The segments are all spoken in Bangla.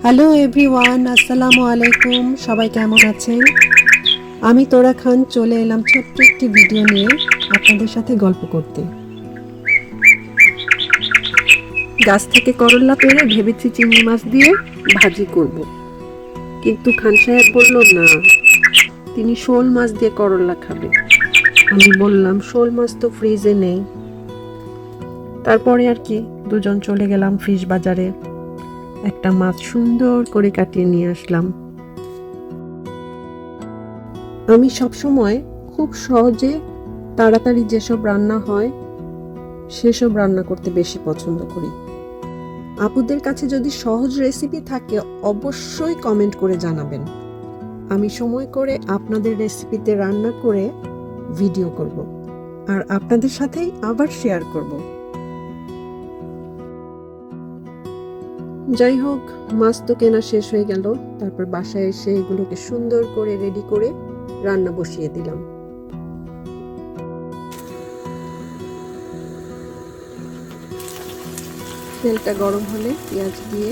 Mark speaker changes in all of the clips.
Speaker 1: হ্যালো এভরিওয়ান, আসসালামু আলাইকুম। সবাই কেমন আছেন? আমি তোরা খান চলে এলাম ছোট্ট একটি ভিডিও নিয়ে আপনাদের সাথে গল্প করতে। গাছ থেকে করল্লা পেড়ে ভেবেছি চিংড়ি মাছ দিয়ে ভাজি করব, কিন্তু খান সাহেব বলল না, তিনি শোল মাছ দিয়ে করল্লা খাবে। আমি বললাম শোল মাছ তো ফ্রিজে নেই। তারপরে আর কি, দুজন চলে গেলাম ফিশ বাজারে, একটা মাছ সুন্দর করে কাটিয়ে নিয়ে আসলাম। আমি সবসময় খুব সহজে তাড়াতাড়ি যেসব রান্না হয় সেসব রান্না করতে বেশি পছন্দ করি। আপুদের কাছে যদি সহজ রেসিপি থাকে অবশ্যই কমেন্ট করে জানাবেন। আমি সময় করে আপনাদের রেসিপিতে রান্না করে ভিডিও করব আর আপনাদের সাথেই আবার শেয়ার করব। যাই হোক, মাছ তো কেনা শেষ হয়ে গেল। তারপর বাসায় এসে এগুলোকে সুন্দর করে রেডি করে রান্না বসিয়ে দিলাম। তেলটা গরম হলে পেঁয়াজ দিয়ে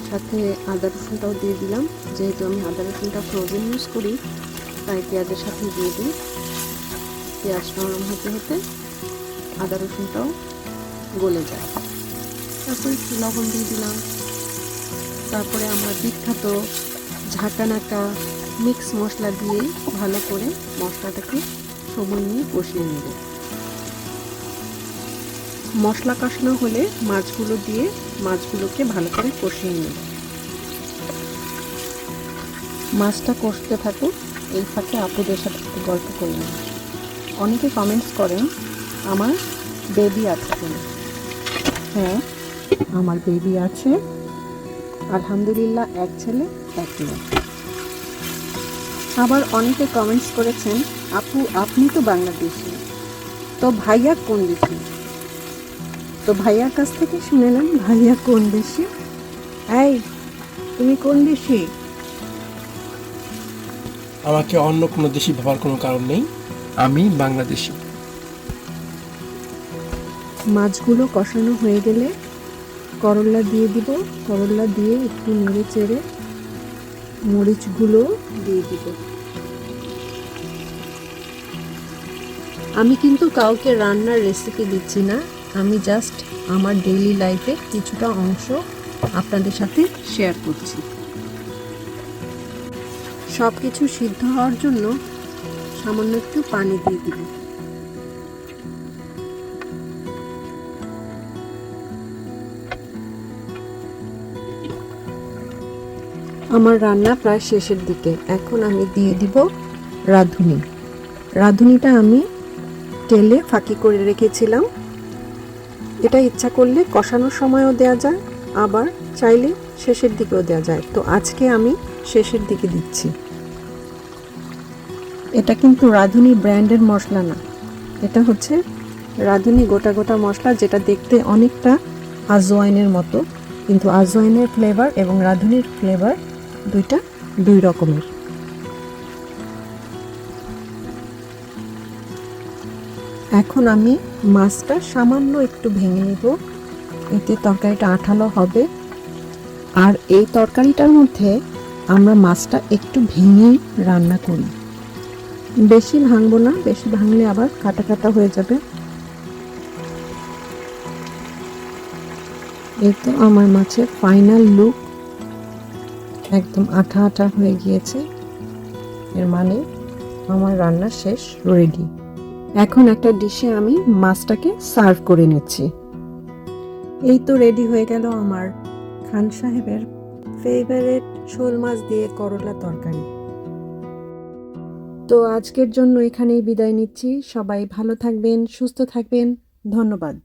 Speaker 1: সাথে আদা রসুনটাও দিয়ে দিলাম। যেহেতু আমি আদা রসুনটা ফ্রোজেন ইউজ করি তাই পেঁয়াজের সাথে দিয়ে দিই। পেঁয়াজ নরম হতে হতে আদা রসুনটাও গলে যায়। তারপর একটু লবণ দিয়ে দিলাম। তারপরে আমার বিখ্যাত ঝাঁকানাকা মিক্স মশলা দিয়ে ভালো করে মশলাটাকে সময় নিয়ে কষিয়ে নেব। মশলা কষানো হলে মাছগুলো দিয়ে মাছগুলোকে ভালো করে কষিয়ে নেব। মাছটা কষতে থাকুক, এই ফাঁকে আপুদের সাথে একটু গল্প করলাম। অনেকে কমেন্টস করেন আমার বেবি আছে কিনা। হ্যাঁ, আমার বেবি আছে, আলহামদুলিল্লাহ, এক ছেলে এক মেয়ে। আবার অনেকে কমেন্টস করেছেন আপু আপনি তো বাংলাদেশি, তো ভাইয়া কোন দেশি? তো ভাইয়ার কাছ থেকে শুনে নেন ভাইয়া কোন দেশি। এই, তুমি কোন দেশি?
Speaker 2: আমাকে অন্য কোনো দেশি ভাবার কোনো কারণ নেই, আমি বাংলাদেশি।
Speaker 1: মাছগুলো কষানো হয়ে গেলে করল্লা দিয়ে দিব। করল্লা দিয়ে একটু নেড়ে চেড়ে মরিচগুলো দিয়ে দিব। আমি কিন্তু কাউকে রান্নার রেসিপি দিচ্ছি না, আমি জাস্ট আমার ডেইলি লাইফে কিছুটা অংশ আপনাদের সাথে শেয়ার করছি। সব কিছু সিদ্ধ হওয়ার জন্য সামান্য একটু পানি দিয়ে দিব। আমার রান্না প্রায় শেষের দিকে। এখন আমি দিয়ে দিব রাঁধুনি। রাঁধুনিটা আমি তেলে ফাঁকি করে রেখেছিলাম। এটা ইচ্ছা করলে কষানোর সময়ও দেওয়া যায়, আবার চাইলে শেষের দিকেও দেওয়া যায়। তো আজকে আমি শেষের দিকে দিচ্ছি। এটা কিন্তু রাঁধুনি ব্র্যান্ডের মশলা না, এটা হচ্ছে রাঁধুনি গোটা গোটা মশলা, যেটা দেখতে অনেকটা আজওয়াইনের মতো, কিন্তু আজওয়াইনের ফ্লেভার এবং রাঁধুনির ফ্লেভার দুইটা দুই রকমের। এখন আমি মাছটা সামান্য একটু ভেঙে নেব, এতে তরকারিটা আঠালো হবে। আর এই তরকারিটার মধ্যে আমরা মাছটা একটু ভেঙেই রান্না করি, বেশি ভাঙবো না, বেশি ভাঙলে আবার কাটা কাটা হয়ে যাবে। এই তো আমার মাছের ফাইনাল লুক, একদম আঠা আঠা হয়ে গিয়েছে। এর মানে আমার রান্না শেষ, রেডি। এখন একটা ডিশে আমি মাছটাকে সার্ভ করে নিচ্ছি। এই তো রেডি হয়ে গেল আমার খান সাহেবের ফেভারিট শোল মাছ দিয়ে করলা তরকারি। তো আজকের জন্য এখানেই বিদায় নিচ্ছি। সবাই ভালো থাকবেন, সুস্থ থাকবেন। ধন্যবাদ।